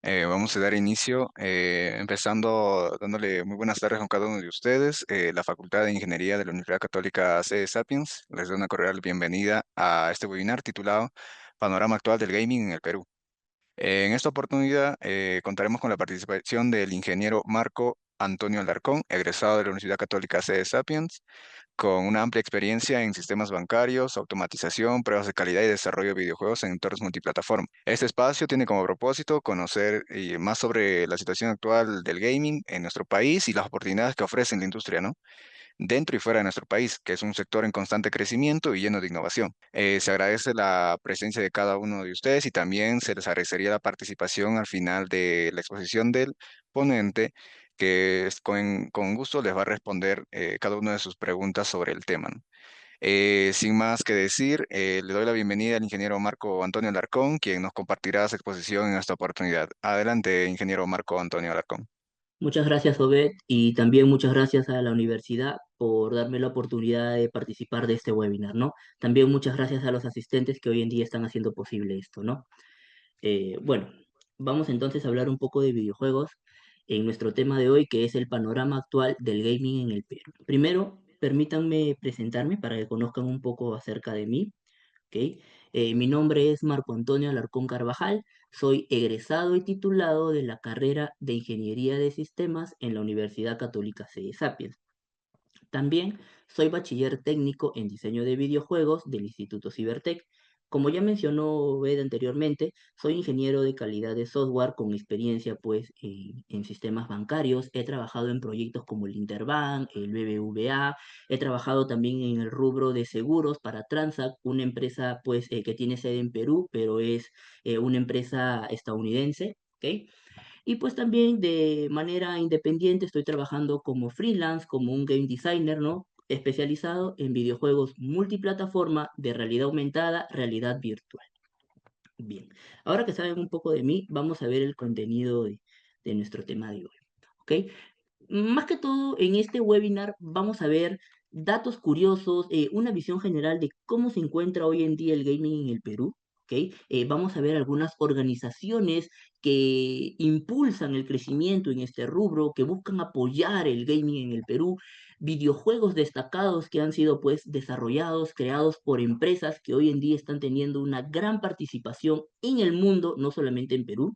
Vamos a dar inicio, empezando dándole muy buenas tardes a cada uno de ustedes. La Facultad de Ingeniería de la Universidad Católica C. Sapiens les doy una cordial bienvenida a este webinar titulado Panorama actual del gaming en el Perú. En esta oportunidad contaremos con la participación del ingeniero Marco Antonio Alarcón, egresado de la Universidad Católica C. Sapiens, con una amplia experiencia en sistemas bancarios, automatización, pruebas de calidad y desarrollo de videojuegos en entornos multiplataforma. Este espacio tiene como propósito conocer más sobre la situación actual del gaming en nuestro país y las oportunidades que ofrece la industria, ¿no? Dentro y fuera de nuestro país, que es un sector en constante crecimiento y lleno de innovación. Se agradece la presencia de cada uno de ustedes y también se les agradecería la participación al final de la exposición del ponente, que con gusto les va a responder cada una de sus preguntas sobre el tema, ¿no? Sin más que decir, le doy la bienvenida al ingeniero Marco Antonio Alarcón, quien nos compartirá su exposición en esta oportunidad. Adelante, ingeniero Marco Antonio Alarcón. Muchas gracias, Obed, y también muchas gracias a la universidad por darme la oportunidad de participar de este webinar, ¿no? También muchas gracias a los asistentes que hoy en día están haciendo posible esto, ¿no? Bueno, vamos entonces a hablar un poco de videojuegos en nuestro tema de hoy, que es el panorama actual del gaming en el Perú. Primero, permítanme presentarme para que conozcan un poco acerca de mí. ¿Ok? Mi nombre es Marco Antonio Alarcón Carvajal, soy egresado y titulado de la carrera de Ingeniería de Sistemas en la Universidad Católica CE Sapiens. También soy bachiller técnico en diseño de videojuegos del Instituto Cibertec. Como ya mencionó Bed anteriormente, soy ingeniero de calidad de software con experiencia pues en sistemas bancarios. He trabajado en proyectos como el Interbank, el BBVA. He trabajado también en el rubro de seguros para Transact, una empresa pues que tiene sede en Perú, pero es una empresa estadounidense. ¿Ok? Y pues también de manera independiente estoy trabajando como freelance, como un game designer, ¿no? Especializado en videojuegos multiplataforma de realidad aumentada, realidad virtual. Bien, ahora que saben un poco de mí, vamos a ver el contenido de nuestro tema de hoy. ¿Ok? Más que todo, en este webinar vamos a ver datos curiosos, una visión general de cómo se encuentra hoy en día el gaming en el Perú. ¿Ok? Vamos a ver algunas organizaciones que impulsan el crecimiento en este rubro, que buscan apoyar el gaming en el Perú, videojuegos destacados que han sido pues desarrollados, creados por empresas que hoy en día están teniendo una gran participación en el mundo, no solamente en Perú.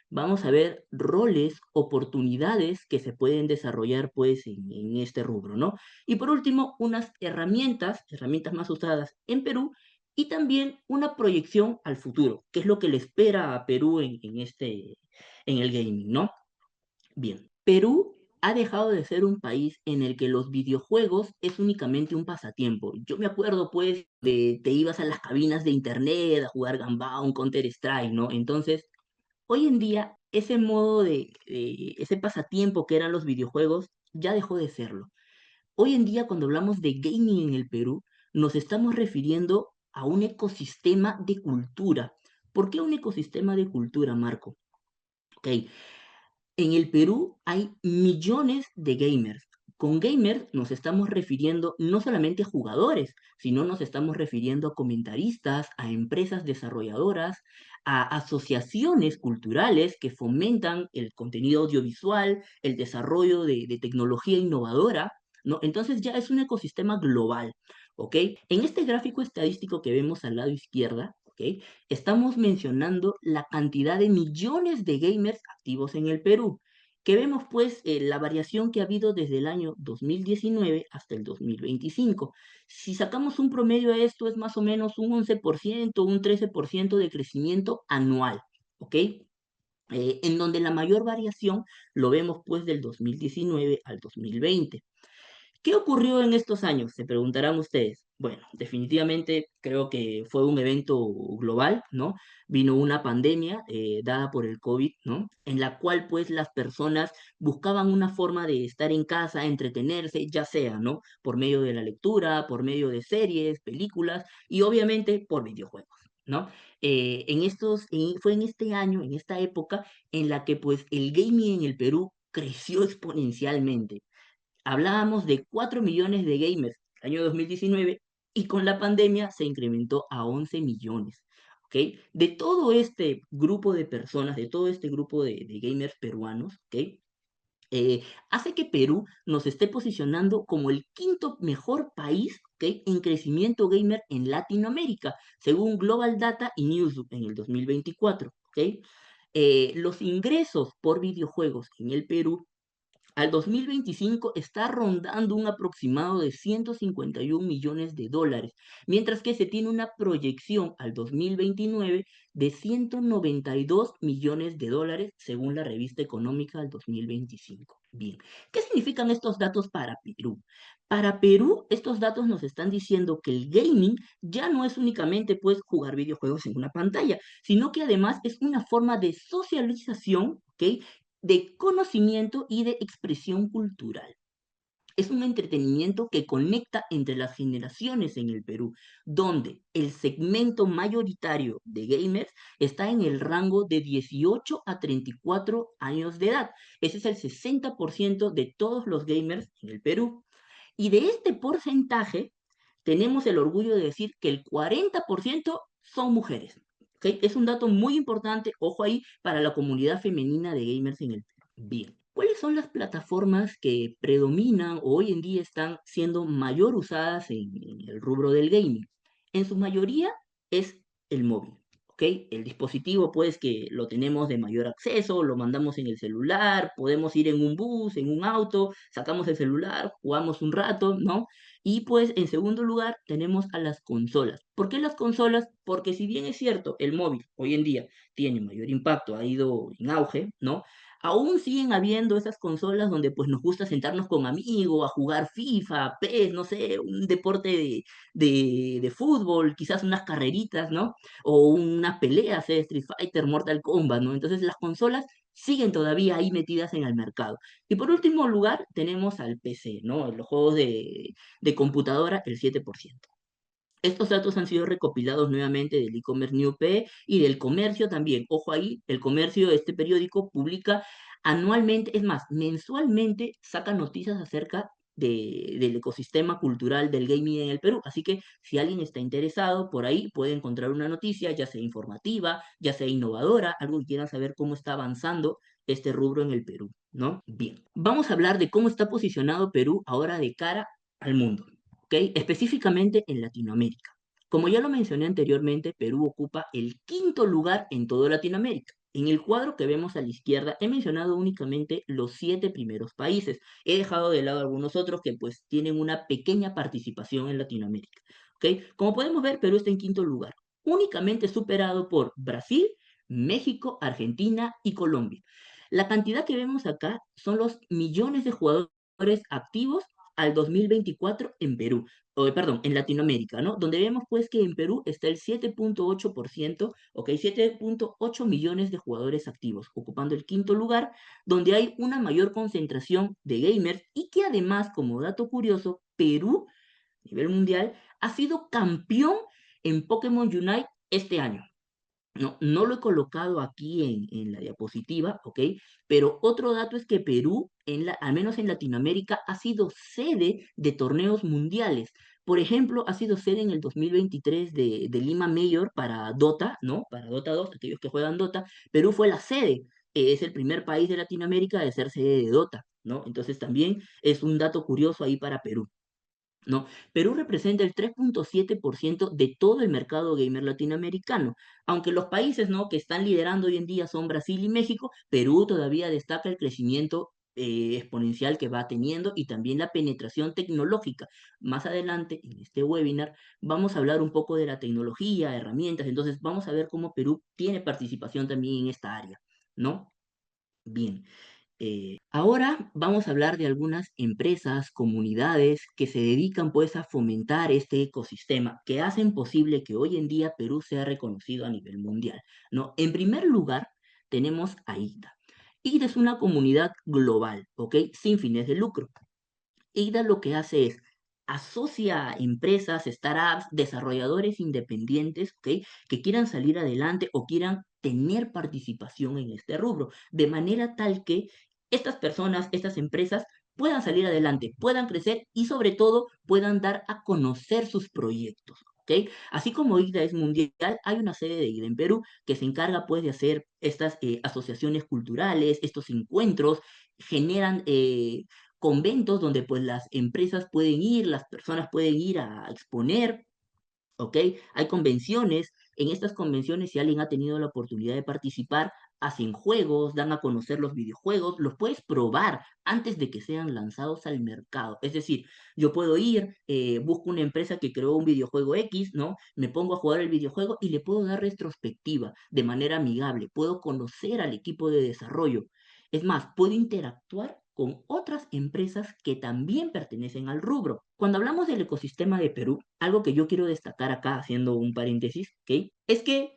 Vamos a ver roles, oportunidades que se pueden desarrollar pues en este rubro, ¿no? Y por último, unas herramientas más usadas en Perú y también una proyección al futuro, qué es lo que le espera a Perú en el gaming, ¿no? Bien, Perú ha dejado de ser un país en el que los videojuegos es únicamente un pasatiempo. Yo me acuerdo, pues, de te ibas a las cabinas de internet a jugar Gamba, un Counter-Strike, ¿no? Entonces, hoy en día, ese modo ese pasatiempo que eran los videojuegos ya dejó de serlo. Hoy en día, cuando hablamos de gaming en el Perú, nos estamos refiriendo a un ecosistema de cultura. ¿Por qué un ecosistema de cultura, Marco? Ok, en el Perú hay millones de gamers. Con gamers nos estamos refiriendo no solamente a jugadores, sino nos estamos refiriendo a comentaristas, a empresas desarrolladoras, a asociaciones culturales que fomentan el contenido audiovisual, el desarrollo de tecnología innovadora, ¿no? Entonces ya es un ecosistema global, ¿ok? En este gráfico estadístico que vemos al lado izquierda, ¿ok? Estamos mencionando la cantidad de millones de gamers activos en el Perú, que vemos pues la variación que ha habido desde el año 2019 hasta el 2025. Si sacamos un promedio a esto es más o menos un 11%, un 13% de crecimiento anual, ¿ok? En donde la mayor variación lo vemos pues del 2019 al 2020. ¿Qué ocurrió en estos años? Se preguntarán ustedes. Bueno, definitivamente creo que fue un evento global, ¿no? Vino una pandemia dada por el COVID, ¿no? En la cual pues las personas buscaban una forma de estar en casa, entretenerse, ya sea, ¿no? Por medio de la lectura, por medio de series, películas y obviamente por videojuegos, ¿no? Fue en este año, en esta época, en la que pues el gaming en el Perú creció exponencialmente. Hablábamos de 4 millones de gamers el año 2019 y con la pandemia se incrementó a 11 millones. ¿Ok? ¿ok? De todo este grupo de personas, de todo este grupo de gamers peruanos, ¿ok? eh, hace que Perú nos esté posicionando como el quinto mejor país, ¿ok?, en crecimiento gamer en Latinoamérica, según Global Data y Newzoo en el 2024. ¿Ok? Los ingresos por videojuegos en el Perú al 2025 está rondando un aproximado de 151 millones de dólares, mientras que se tiene una proyección al 2029 de 192 millones de dólares, según la revista económica al 2025. Bien, ¿qué significan estos datos para Perú? Para Perú, estos datos nos están diciendo que el gaming ya no es únicamente pues jugar videojuegos en una pantalla, sino que además es una forma de socialización, ¿ok?, de conocimiento y de expresión cultural. Es un entretenimiento que conecta entre las generaciones en el Perú, donde el segmento mayoritario de gamers está en el rango de 18 a 34 años de edad. Ese es el 60% de todos los gamers en el Perú. Y de este porcentaje, tenemos el orgullo de decir que el 40% son mujeres. ¿Ok? Es un dato muy importante, ojo ahí, para la comunidad femenina de gamers en el Perú. Bien, ¿cuáles son las plataformas que predominan o hoy en día están siendo mayor usadas en el rubro del gaming? En su mayoría es el móvil. ¿Ok? El dispositivo, pues, que lo tenemos de mayor acceso, lo mandamos en el celular, podemos ir en un bus, en un auto, sacamos el celular, jugamos un rato, ¿no? Y pues en segundo lugar tenemos a las consolas. ¿Por qué las consolas? Porque si bien es cierto, el móvil hoy en día tiene mayor impacto, ha ido en auge, ¿no? Aún siguen habiendo esas consolas donde pues nos gusta sentarnos con amigos a jugar FIFA, PES, no sé, un deporte de fútbol, quizás unas carreritas, ¿no? O unas peleas, Street Fighter, Mortal Kombat, ¿no? Entonces las consolas siguen todavía ahí metidas en el mercado. Y por último lugar, tenemos al PC, ¿no? Los juegos de computadora, el 7%. Estos datos han sido recopilados nuevamente del e-commerce New P y del comercio también. Ojo ahí, el comercio, este periódico, publica anualmente, es más, mensualmente saca noticias acerca del ecosistema cultural del gaming en el Perú. Así que si alguien está interesado, por ahí puede encontrar una noticia, ya sea informativa, ya sea innovadora, algo que quiera saber cómo está avanzando este rubro en el Perú, ¿no? Bien, vamos a hablar de cómo está posicionado Perú ahora de cara al mundo. ¿Ok? Específicamente en Latinoamérica. Como ya lo mencioné anteriormente, Perú ocupa el quinto lugar en toda Latinoamérica. En el cuadro que vemos a la izquierda he mencionado únicamente los 7 primeros países. He dejado de lado algunos otros que pues tienen una pequeña participación en Latinoamérica. ¿Ok? Como podemos ver, Perú está en quinto lugar, únicamente superado por Brasil, México, Argentina y Colombia. La cantidad que vemos acá son los millones de jugadores activos al 2024 en Perú, o, perdón, en Latinoamérica, ¿no? Donde vemos pues que en Perú está el 7.8%, ok, 7.8 millones de jugadores activos, ocupando el quinto lugar, donde hay una mayor concentración de gamers y que además, como dato curioso, Perú, a nivel mundial, ha sido campeón en Pokémon Unite este año. No, no lo he colocado aquí en la diapositiva, ¿ok? Pero otro dato es que Perú, al menos en Latinoamérica, ha sido sede de torneos mundiales. Por ejemplo, ha sido sede en el 2023 de Lima Mayor para Dota, ¿no? Para Dota 2, aquellos que juegan Dota. Perú fue la sede. Es el primer país de Latinoamérica de ser sede de Dota, ¿no? Entonces también es un dato curioso ahí para Perú. ¿No? Perú representa el 3.7% de todo el mercado gamer latinoamericano. Aunque los países, ¿no?, que están liderando hoy en día son Brasil y México, Perú todavía destaca el crecimiento exponencial que va teniendo y también la penetración tecnológica. Más adelante, en este webinar, vamos a hablar un poco de la tecnología, herramientas, entonces vamos a ver cómo Perú tiene participación también en esta área, ¿no? Bien. Ahora vamos a hablar de algunas empresas, comunidades que se dedican pues a fomentar este ecosistema, que hacen posible que hoy en día Perú sea reconocido a nivel mundial, ¿no? En primer lugar, tenemos a IGDA. IGDA es una comunidad global, ¿ok? Sin fines de lucro. IGDA lo que hace es asocia a empresas, startups, desarrolladores independientes, ¿ok?, que quieran salir adelante o quieran tener participación en este rubro, de manera tal que estas personas, estas empresas puedan salir adelante, puedan crecer y sobre todo puedan dar a conocer sus proyectos. ¿ok? Así como ICDA es mundial, hay una sede de ICDA en Perú que se encarga pues de hacer estas asociaciones culturales, estos encuentros, generan conventos donde pues las empresas pueden ir, las personas pueden ir a exponer. ¿Ok? Hay convenciones. En estas convenciones, si alguien ha tenido la oportunidad de participar, hacen juegos, dan a conocer los videojuegos, los puedes probar antes de que sean lanzados al mercado. Es decir, yo puedo ir, busco una empresa que creó un videojuego X, ¿no? Me pongo a jugar el videojuego y le puedo dar retrospectiva de manera amigable. Puedo conocer al equipo de desarrollo. Es más, puedo interactuar con otras empresas que también pertenecen al rubro. Cuando hablamos del ecosistema de Perú, algo que yo quiero destacar acá, haciendo un paréntesis, ¿ok? Es que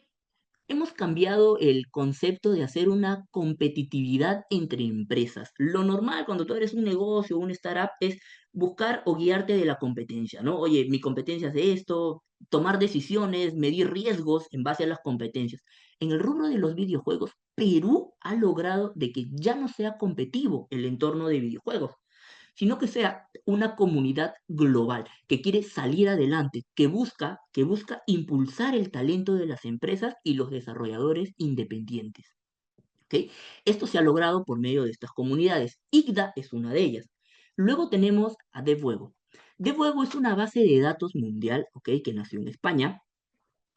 hemos cambiado el concepto de hacer una competitividad entre empresas. Lo normal cuando tú eres un negocio o un startup es buscar o guiarte de la competencia, ¿no? Oye, mi competencia hace esto, tomar decisiones, medir riesgos en base a las competencias. En el rubro de los videojuegos, Perú ha logrado de que ya no sea competitivo el entorno de videojuegos, sino que sea una comunidad global que quiere salir adelante, que busca impulsar el talento de las empresas y los desarrolladores independientes. ¿Ok? Esto se ha logrado por medio de estas comunidades. ICDA es una de ellas. Luego tenemos a DevWebo. DevWebo es una base de datos mundial, ¿ok? Que nació en España,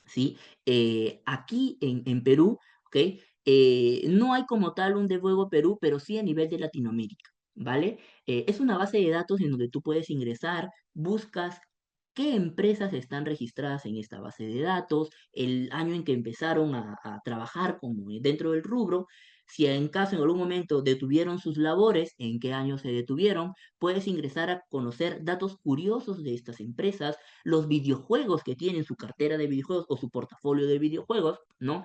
¿sí? Aquí en Perú, ¿ok? No hay como tal un DevWebo Perú, pero sí a nivel de Latinoamérica, ¿vale? Es una base de datos en donde tú puedes ingresar, buscas qué empresas están registradas en esta base de datos, el año en que empezaron a trabajar como dentro del rubro, si en caso en algún momento detuvieron sus labores, en qué año se detuvieron, puedes ingresar a conocer datos curiosos de estas empresas, los videojuegos que tienen su cartera de videojuegos o su portafolio de videojuegos, ¿no?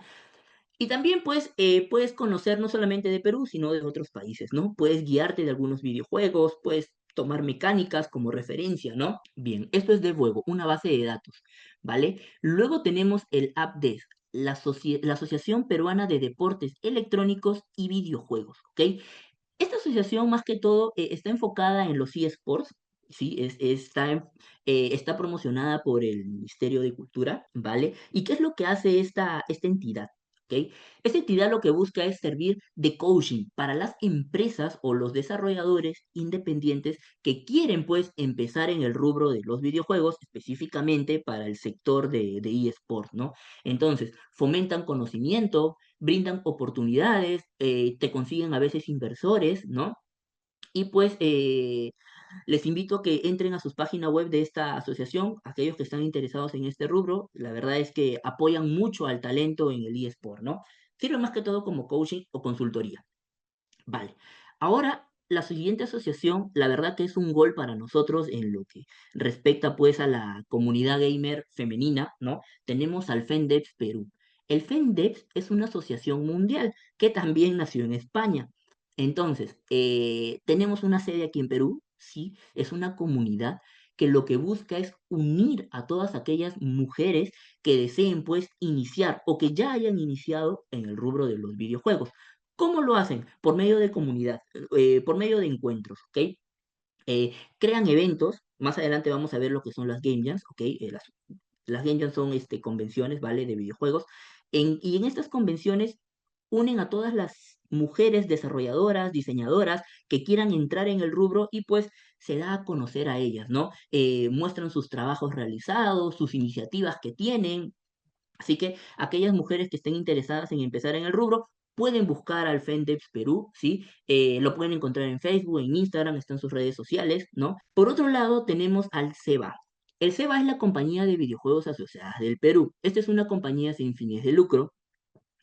Y también pues puedes conocer no solamente de Perú, sino de otros países, ¿no? Puedes guiarte de algunos videojuegos, puedes tomar mecánicas como referencia, ¿no? Bien, esto es de juego, una base de datos, ¿vale? Luego tenemos el AppDesk, la Asociación Peruana de Deportes Electrónicos y Videojuegos, ¿ok? Esta asociación más que todo está enfocada en los eSports, ¿sí? Está promocionada por el Ministerio de Cultura, ¿vale? ¿Y qué es lo que hace esta entidad? ¿Ok? Esta entidad lo que busca es servir de coaching para las empresas o los desarrolladores independientes que quieren pues empezar en el rubro de los videojuegos, específicamente para el sector de eSports, ¿no? Entonces, fomentan conocimiento, brindan oportunidades, te consiguen a veces inversores, ¿no? Y pues les invito a que entren a sus páginas web de esta asociación, aquellos que están interesados en este rubro. La verdad es que apoyan mucho al talento en el eSport, ¿no? Sirve más que todo como coaching o consultoría. Vale. Ahora, la siguiente asociación, la verdad que es un gol para nosotros en lo que respecta pues a la comunidad gamer femenina, ¿no? Tenemos al FENDEPS Perú. El FENDEPS es una asociación mundial que también nació en España. Entonces, tenemos una sede aquí en Perú, sí, es una comunidad que lo que busca es unir a todas aquellas mujeres que deseen pues iniciar o que ya hayan iniciado en el rubro de los videojuegos. ¿Cómo lo hacen? Por medio de comunidad, por medio de encuentros, ¿ok? Crean eventos, más adelante vamos a ver lo que son las Game Jams, ¿ok? Las Game Jams son convenciones, ¿vale? De videojuegos. Y en estas convenciones unen a todas las mujeres desarrolladoras, diseñadoras que quieran entrar en el rubro y pues se da a conocer a ellas, ¿no? Muestran sus trabajos realizados, sus iniciativas que tienen, así que aquellas mujeres que estén interesadas en empezar en el rubro pueden buscar al FENDEPS Perú, ¿sí? Lo pueden encontrar en Facebook, en Instagram, están sus redes sociales, ¿no? Por otro lado, tenemos al CEBA. El CEBA es la compañía de videojuegos asociadas del Perú. Esta es una compañía sin fines de lucro,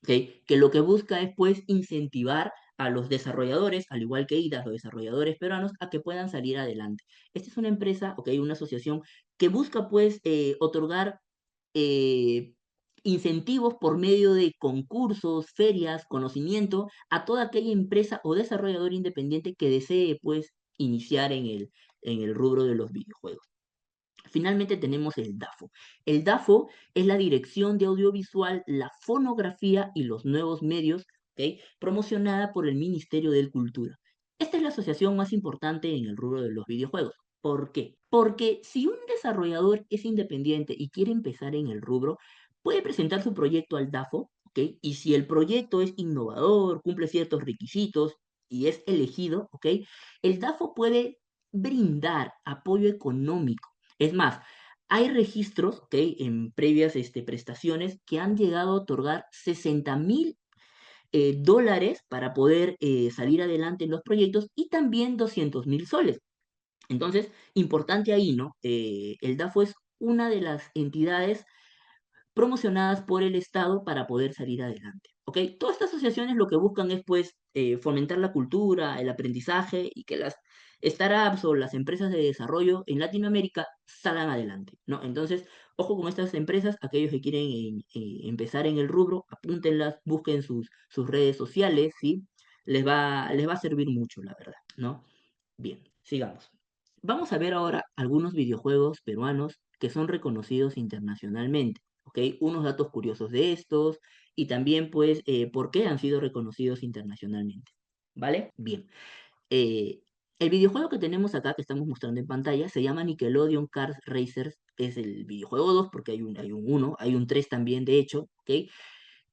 ¿ok? Que lo que busca es, pues, incentivar a los desarrolladores, al igual que IDA, los desarrolladores peruanos, a que puedan salir adelante. Esta es una empresa, ¿ok? Una asociación que busca, pues, otorgar eh, incentivos por medio de concursos, ferias, conocimiento a toda aquella empresa o desarrollador independiente que desee, pues, iniciar en el rubro de los videojuegos. Finalmente tenemos el DAFO. El DAFO es la Dirección de Audiovisual, la Fonografía y los Nuevos Medios, ¿ok? Promocionada por el Ministerio de Cultura. Esta es la asociación más importante en el rubro de los videojuegos. ¿Por qué? Porque si un desarrollador es independiente y quiere empezar en el rubro, puede presentar su proyecto al DAFO, ¿ok? Y si el proyecto es innovador, cumple ciertos requisitos y es elegido, ¿ok? El DAFO puede brindar apoyo económico. Es más, hay registros, ¿ok? En previas prestaciones que han llegado a otorgar 60.000 dólares para poder salir adelante en los proyectos y también 200.000 soles. Entonces, importante ahí, ¿no? El DAFO es una de las entidades promocionadas por el Estado para poder salir adelante. ¿Ok? Todas estas asociaciones lo que buscan es, pues, fomentar la cultura, el aprendizaje y que las startups o las empresas de desarrollo en Latinoamérica salgan adelante, ¿no? Entonces, ojo con estas empresas, aquellos que quieren empezar en el rubro, apúntenlas, busquen sus redes sociales, ¿sí? Les va a servir mucho, la verdad, ¿no? Bien, sigamos. Vamos a ver ahora algunos videojuegos peruanos que son reconocidos internacionalmente, ¿ok? Unos datos curiosos de estos y también, pues, por qué han sido reconocidos internacionalmente, ¿vale? Bien. eh, el videojuego que tenemos acá, que estamos mostrando en pantalla, se llama Nickelodeon Cars Racers. Es el videojuego 2 porque hay un 1, hay un 3 también, de hecho, ¿ok?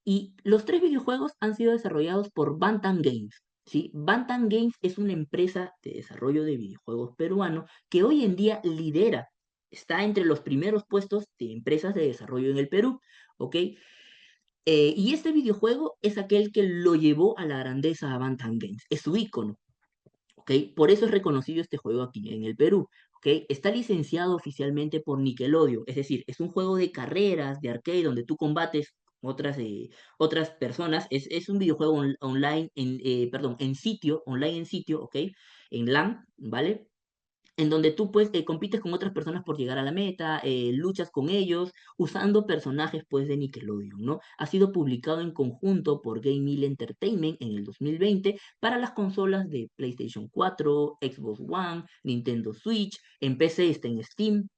Y los tres videojuegos han sido desarrollados por Bantam Games. ¿Sí? Bantam Games es una empresa de desarrollo de videojuegos peruano que hoy en día lidera, está entre los primeros puestos de empresas de desarrollo en el Perú. ¿Ok? Y este videojuego es aquel que lo llevó a la grandeza a Bantam Games. Es su icono. ¿Ok? Por eso es reconocido este juego aquí en el Perú. ¿Ok? Está licenciado oficialmente por Nickelodeon, es decir, es un juego de carreras, de arcade, donde tú combates otras personas. Es un videojuego online, perdón, en sitio, online en sitio, ¿ok? En LAN, ¿vale? En donde tú pues compites con otras personas por llegar a la meta, luchas con ellos, usando personajes pues de Nickelodeon, ¿no? Ha sido publicado en conjunto por Game Mill Entertainment en el 2020 para las consolas de PlayStation 4, Xbox One, Nintendo Switch, en PC está en Steam,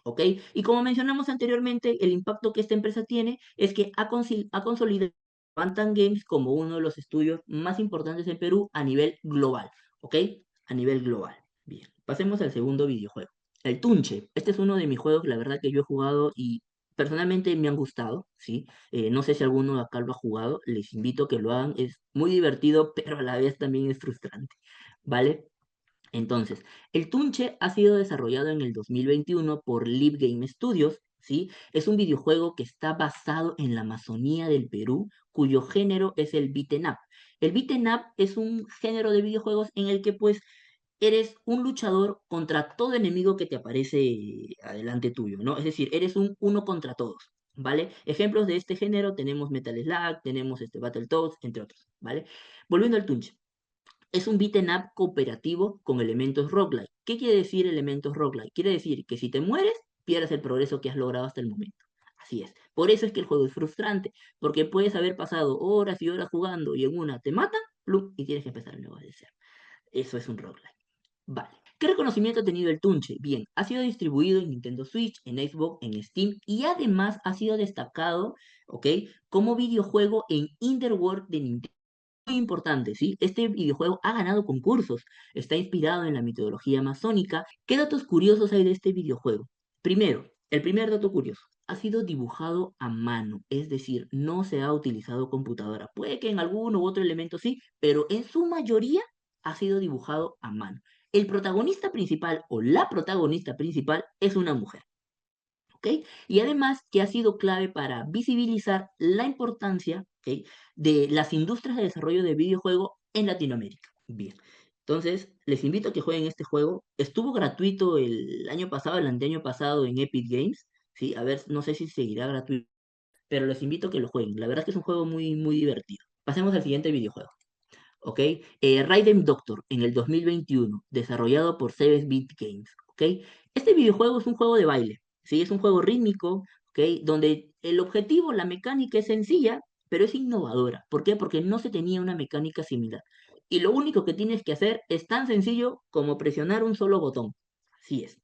¿ok? Y como mencionamos anteriormente, el impacto que esta empresa tiene es que ha consolidado Bantam Games como uno de los estudios más importantes en Perú a nivel global, ¿ok? A nivel global. Bien, pasemos al segundo videojuego. El Tunche. Este es uno de mis juegos, la verdad que yo he jugado y personalmente me han gustado, ¿sí? No sé si alguno de acá lo ha jugado, les invito a que lo hagan, es muy divertido, pero a la vez también es frustrante, ¿vale? Entonces, el Tunche ha sido desarrollado en el 2021 por Live Game Studios, ¿sí? Es un videojuego que está basado en la Amazonía del Perú, cuyo género es el beaten up. El beaten up es un género de videojuegos en el que pues eres un luchador contra todo enemigo que te aparece adelante tuyo, ¿no? Es decir, eres un uno contra todos, ¿vale? Ejemplos de este género tenemos Metal Slug, tenemos Battletoads, entre otros, ¿vale? Volviendo al Tunche. Es un beaten up cooperativo con elementos roguelike. ¿Qué quiere decir elementos roguelike? Quiere decir que si te mueres, pierdes el progreso que has logrado hasta el momento. Así es. Por eso es que el juego es frustrante, porque puedes haber pasado horas y horas jugando y en una te matan, ¡plum! Y tienes que empezar de nuevo desde cero. Eso es un roguelike. Vale. ¿Qué reconocimiento ha tenido el Tunche? Bien, ha sido distribuido en Nintendo Switch, en Xbox, en Steam y además ha sido destacado, ¿ok? Como videojuego en Underworld de Nintendo. Muy importante, ¿sí? Este videojuego ha ganado concursos, está inspirado en la mitología amazónica. ¿Qué datos curiosos hay de este videojuego? Primero, el primer dato curioso, ha sido dibujado a mano, es decir, no se ha utilizado computadora. Puede que en alguno u otro elemento sí, pero en su mayoría ha sido dibujado a mano. El protagonista principal o la protagonista principal es una mujer. ¿Ok? Y además que ha sido clave para visibilizar la importancia, ¿ok?, de las industrias de desarrollo de videojuegos en Latinoamérica. Bien, entonces les invito a que jueguen este juego. Estuvo gratuito el año pasado, el anteaño pasado en Epic Games, ¿sí? A ver, no sé si seguirá gratuito, pero les invito a que lo jueguen. La verdad es que es un juego muy, muy divertido. Pasemos al siguiente videojuego. ¿Ok? Raiden Doctor en el 2021, desarrollado por 7-Bit Games, ¿ok? Este videojuego es un juego de baile, ¿sí? Es un juego rítmico, ¿ok? Donde el objetivo, la mecánica es sencilla, pero es innovadora. ¿Por qué? Porque no se tenía una mecánica similar. Y lo único que tienes que hacer es tan sencillo como presionar un solo botón. Así es.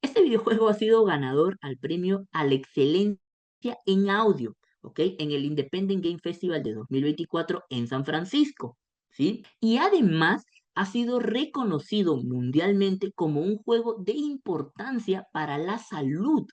Este videojuego ha sido ganador al premio a la excelencia en audio, ¿ok? En el Independent Game Festival de 2024 en San Francisco, ¿sí? Y además ha sido reconocido mundialmente como un juego de importancia para la salud.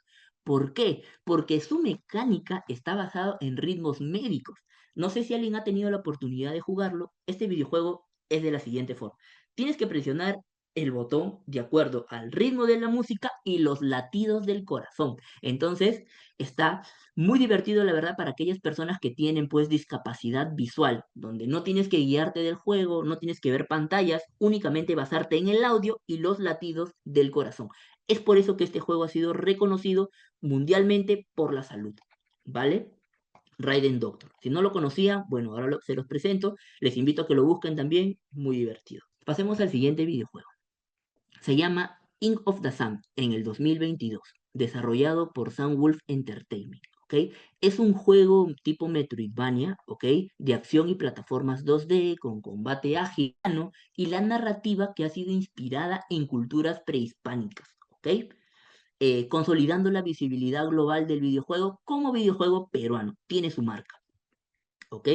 ¿Por qué? Porque su mecánica está basada en ritmos médicos. No sé si alguien ha tenido la oportunidad de jugarlo. Este videojuego es de la siguiente forma. Tienes que presionar el botón de acuerdo al ritmo de la música y los latidos del corazón. Entonces, está muy divertido, la verdad, para aquellas personas que tienen pues discapacidad visual, donde no tienes que guiarte del juego, no tienes que ver pantallas, únicamente basarte en el audio y los latidos del corazón. Es por eso que este juego ha sido reconocido mundialmente por la salud, ¿vale? Raiden Doctor. Si no lo conocían, bueno, ahora se los presento. Les invito a que lo busquen también, muy divertido. Pasemos al siguiente videojuego. Se llama Ink of the Sun en el 2022, desarrollado por Sunwolf Entertainment. ¿Ok? Es un juego tipo Metroidvania, ¿ok? De acción y plataformas 2D con combate ágil, ¿no? Y la narrativa que ha sido inspirada en culturas prehispánicas, ¿ok? Consolidando la visibilidad global del videojuego como videojuego peruano. Tiene su marca, ¿ok?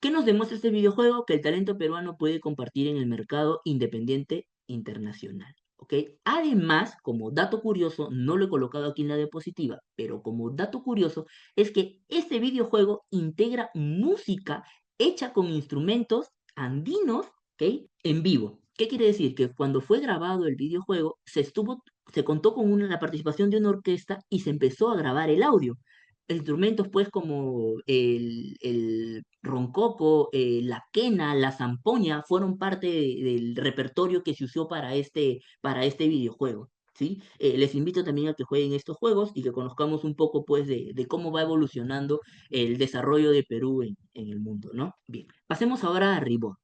¿Qué nos demuestra este videojuego? Que el talento peruano puede compartir en el mercado independiente internacional. ¿Ok? Además, como dato curioso, no lo he colocado aquí en la diapositiva, pero como dato curioso es que este videojuego integra música hecha con instrumentos andinos, ¿ok? En vivo. ¿Qué quiere decir? Que cuando fue grabado el videojuego, se contó con la participación de una orquesta y se empezó a grabar el audio instrumentos pues como el roncoco, la quena, la zampoña, fueron parte del repertorio que se usó para este videojuego. ¿Sí? Les invito también a que jueguen estos juegos y que conozcamos un poco pues de cómo va evolucionando el desarrollo de Perú en el mundo, ¿no? Bien, pasemos ahora a Reborn.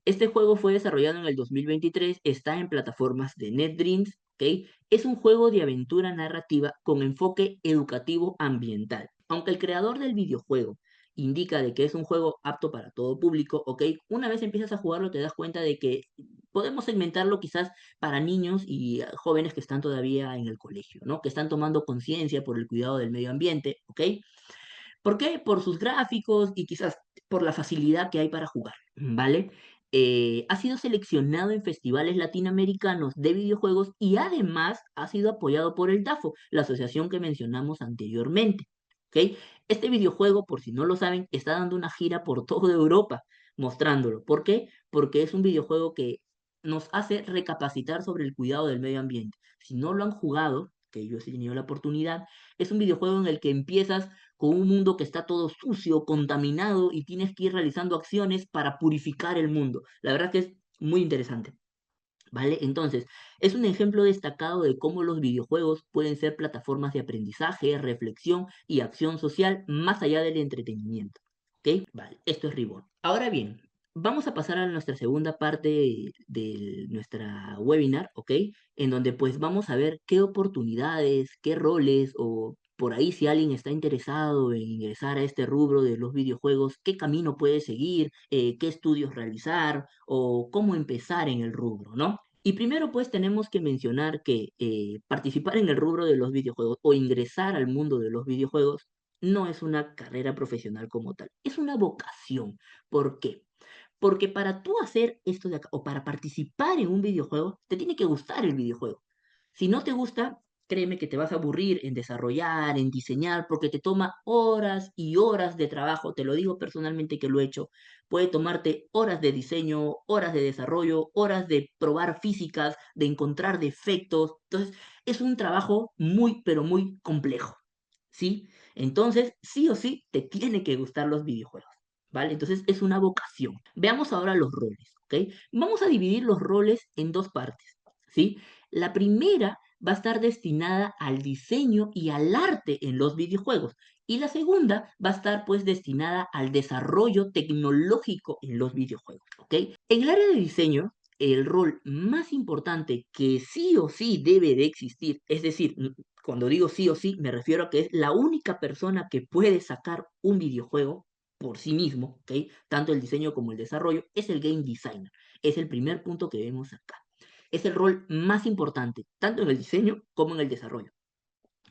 Este juego fue desarrollado en el 2023, está en plataformas de NetDreams, ¿ok? Es un juego de aventura narrativa con enfoque educativo ambiental. Aunque el creador del videojuego indica de que es un juego apto para todo público, ¿ok? Una vez empiezas a jugarlo te das cuenta de que podemos segmentarlo quizás para niños y jóvenes que están todavía en el colegio, ¿no? Que están tomando conciencia por el cuidado del medio ambiente, ¿ok? ¿Por qué? Por sus gráficos y quizás por la facilidad que hay para jugar, ¿vale? Ha sido seleccionado en festivales latinoamericanos de videojuegos y además ha sido apoyado por el DAFO, la asociación que mencionamos anteriormente. ¿Ok? Este videojuego, por si no lo saben, está dando una gira por toda Europa mostrándolo. ¿Por qué? Porque es un videojuego que nos hace recapacitar sobre el cuidado del medio ambiente. Si no lo han jugado, que yo he tenido la oportunidad, es un videojuego en el que empiezas con un mundo que está todo sucio, contaminado y tienes que ir realizando acciones para purificar el mundo. La verdad que es muy interesante. ¿Vale? Entonces, es un ejemplo destacado de cómo los videojuegos pueden ser plataformas de aprendizaje, reflexión y acción social más allá del entretenimiento. ¿Ok? Vale, esto es Reborn. Ahora bien, vamos a pasar a nuestra segunda parte de nuestra webinar, ¿ok? En donde pues vamos a ver qué oportunidades, qué roles o por ahí si alguien está interesado en ingresar a este rubro de los videojuegos, qué camino puede seguir, qué estudios realizar o cómo empezar en el rubro, ¿no? Y primero pues tenemos que mencionar que participar en el rubro de los videojuegos o ingresar al mundo de los videojuegos no es una carrera profesional como tal, es una vocación. ¿Por qué? Porque para tú hacer esto de acá, o para participar en un videojuego, te tiene que gustar el videojuego. Si no te gusta, créeme que te vas a aburrir en desarrollar, en diseñar, porque te toma horas y horas de trabajo. Te lo digo personalmente que lo he hecho. Puede tomarte horas de diseño, horas de desarrollo, horas de probar físicas, de encontrar defectos. Entonces, es un trabajo muy, pero muy complejo. ¿Sí? Entonces, sí o sí, te tiene que gustar los videojuegos. ¿Vale? Entonces es una vocación. Veamos ahora los roles, ¿ok? Vamos a dividir los roles en dos partes, ¿sí? La primera va a estar destinada al diseño y al arte en los videojuegos y la segunda va a estar pues destinada al desarrollo tecnológico en los videojuegos, ¿ok? En el área de diseño, el rol más importante que sí o sí debe de existir, es decir, cuando digo sí o sí, me refiero a que es la única persona que puede sacar un videojuego por sí mismo, ¿ok? Tanto el diseño como el desarrollo, es el game designer. Es el primer punto que vemos acá. Es el rol más importante, tanto en el diseño como en el desarrollo,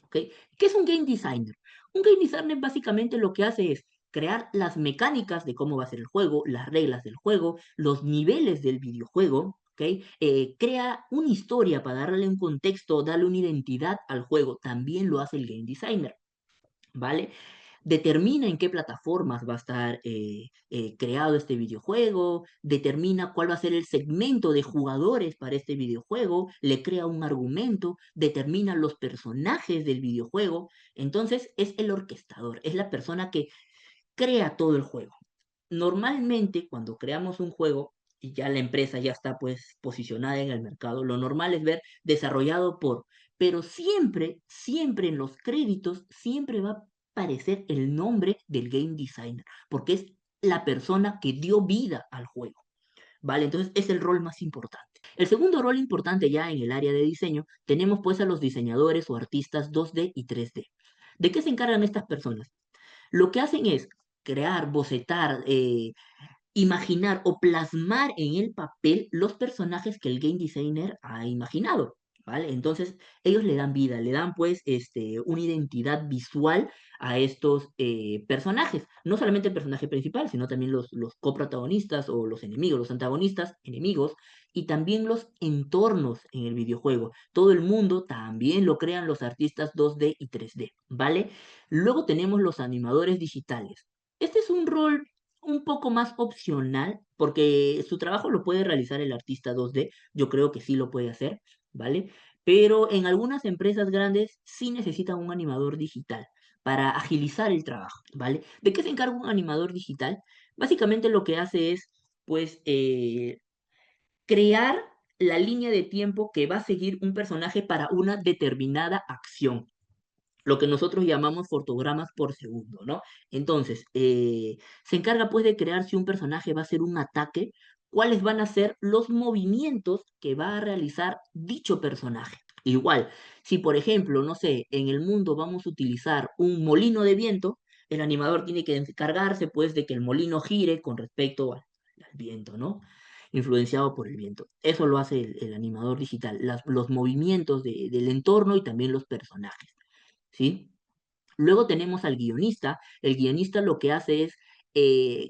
¿ok? ¿Qué es un game designer? Un game designer básicamente lo que hace es crear las mecánicas de cómo va a ser el juego, las reglas del juego, los niveles del videojuego, ¿ok? Crea una historia para darle un contexto, darle una identidad al juego. También lo hace el game designer, ¿vale? Determina en qué plataformas va a estar creado este videojuego, determina cuál va a ser el segmento de jugadores para este videojuego, le crea un argumento, determina los personajes del videojuego. Entonces es el orquestador, es la persona que crea todo el juego. Normalmente, cuando creamos un juego y ya la empresa ya está pues posicionada en el mercado, lo normal es ver desarrollado por, pero siempre, siempre en los créditos, siempre va a aparecer el nombre del game designer, porque es la persona que dio vida al juego, ¿vale? Entonces es el rol más importante. El segundo rol importante ya en el área de diseño, tenemos pues a los diseñadores o artistas 2D y 3D. ¿De qué se encargan estas personas? Lo que hacen es crear, bocetar, imaginar o plasmar en el papel los personajes que el game designer ha imaginado, ¿vale? Entonces, ellos le dan vida, le dan pues una identidad visual a estos personajes. No solamente el personaje principal, sino también los coprotagonistas o los enemigos, los antagonistas, enemigos, y también los entornos en el videojuego. Todo el mundo también lo crean los artistas 2D y 3D, ¿vale? Luego tenemos los animadores digitales. Este es un rol un poco más opcional, porque su trabajo lo puede realizar el artista 2D, yo creo que sí lo puede hacer, ¿vale? Pero en algunas empresas grandes sí necesitan un animador digital para agilizar el trabajo, ¿vale? ¿De qué se encarga un animador digital? Básicamente lo que hace es, pues, crear la línea de tiempo que va a seguir un personaje para una determinada acción, lo que nosotros llamamos fotogramas por segundo, ¿no? Entonces, se encarga pues de crear si un personaje va a hacer un ataque, cuáles van a ser los movimientos que va a realizar dicho personaje. Igual, si por ejemplo, no sé, en el mundo vamos a utilizar un molino de viento, el animador tiene que encargarse pues de que el molino gire con respecto al viento, ¿no? Influenciado por el viento. Eso lo hace el animador digital, los movimientos del entorno y también los personajes. ¿Sí? Luego tenemos al guionista. El guionista lo que hace es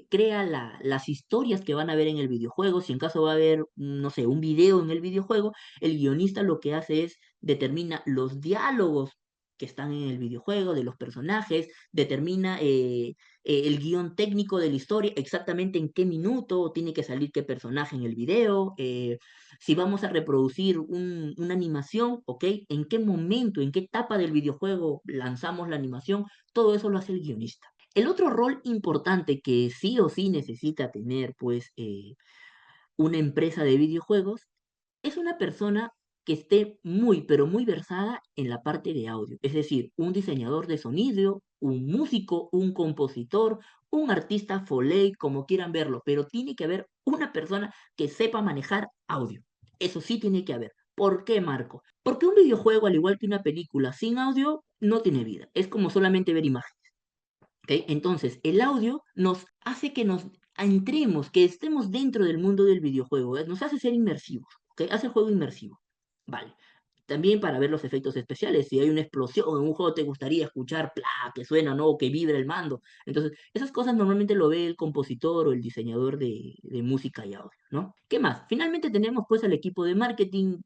crea las historias que van a ver en el videojuego. Si en caso va a haber, no sé, un video en el videojuego, el guionista lo que hace es determina los diálogos que están en el videojuego, de los personajes, determina el guión técnico de la historia, exactamente en qué minuto tiene que salir qué personaje en el video, si vamos a reproducir una animación, ¿ok? ¿En qué momento, en qué etapa del videojuego lanzamos la animación? Todo eso lo hace el guionista. El otro rol importante que sí o sí necesita tener, pues, una empresa de videojuegos es una persona que esté muy, pero muy versada en la parte de audio. Es decir, un diseñador de sonido, un músico, un compositor, un artista foley, como quieran verlo, pero tiene que haber una persona que sepa manejar audio. Eso sí tiene que haber. ¿Por qué, Marco? Porque un videojuego, al igual que una película sin audio, no tiene vida. Es como solamente ver imágenes. ¿Ok? Entonces, el audio nos hace que nos entremos, que estemos dentro del mundo del videojuego, ¿eh? Nos hace ser inmersivos, ¿ok? Hace el juego inmersivo. Vale. También para ver los efectos especiales, si hay una explosión en un juego te gustaría escuchar, ¡plá!, que suena, ¿no? O que vibra el mando. Entonces, esas cosas normalmente lo ve el compositor o el diseñador de música y audio, ¿no? ¿Qué más? Finalmente tenemos pues al equipo de marketing,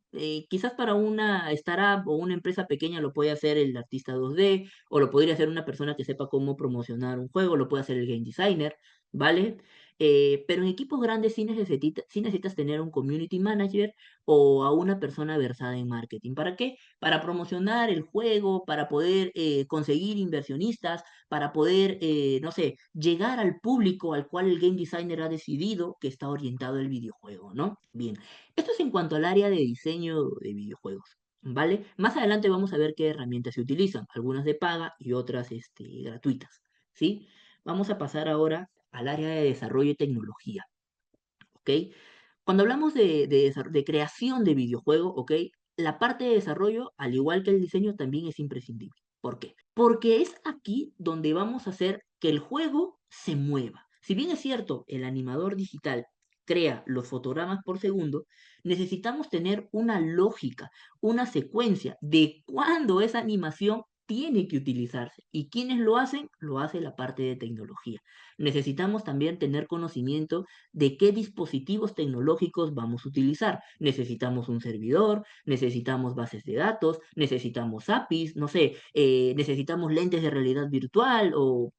quizás para una startup o una empresa pequeña lo puede hacer el artista 2D, o lo podría hacer una persona que sepa cómo promocionar un juego, lo puede hacer el game designer, ¿vale? Pero en equipos grandes sí necesitas tener un community manager o a una persona versada en marketing. ¿Para qué? Para promocionar el juego, para poder conseguir inversionistas, para poder, no sé, llegar al público al cual el game designer ha decidido que está orientado el videojuego, ¿no? Bien, esto es en cuanto al área de diseño de videojuegos. ¿Vale? Más adelante vamos a ver qué herramientas se utilizan, algunas de paga y otras gratuitas, ¿sí? Vamos a pasar ahora al área de desarrollo y tecnología, ¿ok? Cuando hablamos de creación de videojuegos, ¿ok? La parte de desarrollo, al igual que el diseño, también es imprescindible. ¿Por qué? Porque es aquí donde vamos a hacer que el juego se mueva. Si bien es cierto, el animador digital crea los fotogramas por segundo, necesitamos tener una lógica, una secuencia de cuándo esa animación tiene que utilizarse. ¿Y quiénes lo hacen? Lo hace la parte de tecnología. Necesitamos también tener conocimiento de qué dispositivos tecnológicos vamos a utilizar. Necesitamos un servidor, necesitamos bases de datos, necesitamos APIs, no sé, necesitamos lentes de realidad virtual o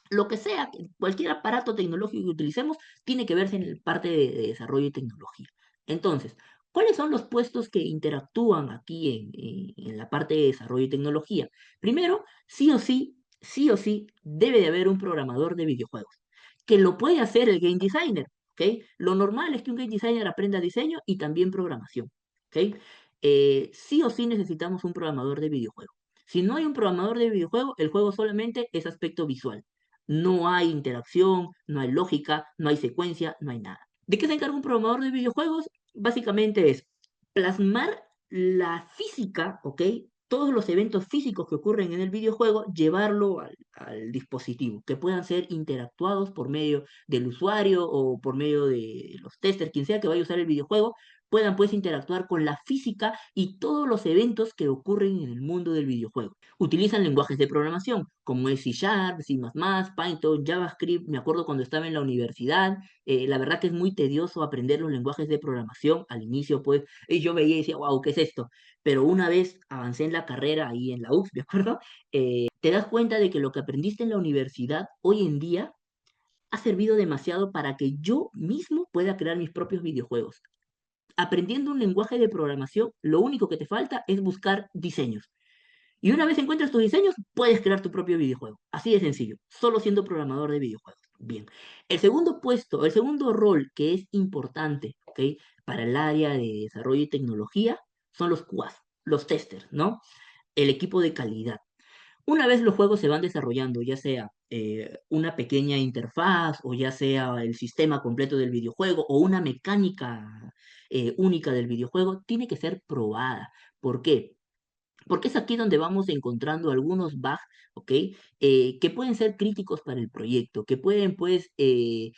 lo que sea, cualquier aparato tecnológico que utilicemos tiene que verse en el parte de desarrollo y tecnología. Entonces, ¿cuáles son los puestos que interactúan aquí en la parte de desarrollo y tecnología? Primero, sí o sí, debe de haber un programador de videojuegos, que lo puede hacer el game designer, ¿ok? Lo normal es que un game designer aprenda diseño y también programación, ¿ok? Sí o sí necesitamos un programador de videojuegos. Si no hay un programador de videojuego, el juego solamente es aspecto visual. No hay interacción, no hay lógica, no hay secuencia, no hay nada. ¿De qué se encarga un programador de videojuegos? Básicamente es plasmar la física, ¿ok? Todos los eventos físicos que ocurren en el videojuego, llevarlo al dispositivo, que puedan ser interactuados por medio del usuario o por medio de los testers, quien sea que vaya a usar el videojuego, puedan pues interactuar con la física y todos los eventos que ocurren en el mundo del videojuego. Utilizan lenguajes de programación como es C Sharp, C++, Python, JavaScript. Me acuerdo cuando estaba en la universidad, la verdad que es muy tedioso aprender los lenguajes de programación. Al inicio, pues, yo veía y decía, wow, ¿qué es esto? Pero una vez avancé en la carrera ahí en la UX, ¿de acuerdo? Te das cuenta de que lo que aprendiste en la universidad hoy en día ha servido demasiado para que yo mismo pueda crear mis propios videojuegos. Aprendiendo un lenguaje de programación, lo único que te falta es buscar diseños. Y una vez encuentras tus diseños, puedes crear tu propio videojuego. Así de sencillo, solo siendo programador de videojuegos. Bien. El segundo puesto, el segundo rol que es importante, ¿ok? Para el área de desarrollo y tecnología son los QAs, los testers, ¿no? El equipo de calidad. Una vez los juegos se van desarrollando, ya sea una pequeña interfaz o ya sea el sistema completo del videojuego o una mecánica única del videojuego, tiene que ser probada. ¿Por qué? Porque es aquí donde vamos encontrando algunos bugs, ¿ok? Que pueden ser críticos para el proyecto, que pueden, pues, eh,